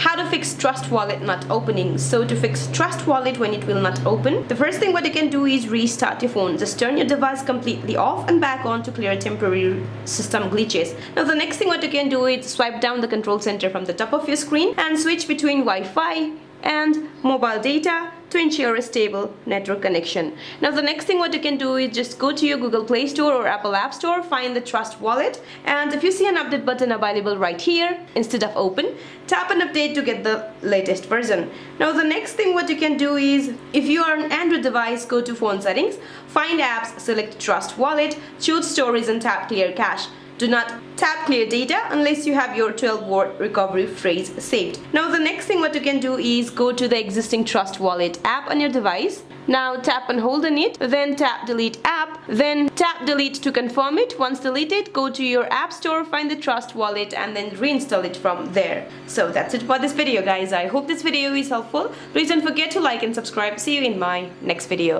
how to fix Trust Wallet not opening. So to fix Trust Wallet when it will not open, the first thing what you can do is restart your phone. Just turn your device completely off and back on to clear temporary system glitches. Now the next thing what you can do is swipe down the control center from the top of your screen and switch between Wi-Fi and mobile data to ensure a stable network connection. Now the next thing what you can do is just go to your Google Play Store or Apple App Store, find the Trust Wallet, and if you see an update button available right here, instead of open, tap an update to get the latest version. Now the next thing what you can do is, if you are an Android device, go to phone settings, find apps, select Trust Wallet, choose storage and tap clear cache. Do not tap clear data unless you have your 12-word recovery phrase saved. Now the next thing what you can do is go to the existing Trust Wallet app on your device. Now tap and hold on it, then tap delete app, then tap delete to confirm it. Once deleted, go to your app store, find the Trust Wallet and then reinstall it from there. So that's it for this video guys. I hope this video is helpful. Please don't forget to like and subscribe. See you in my next video.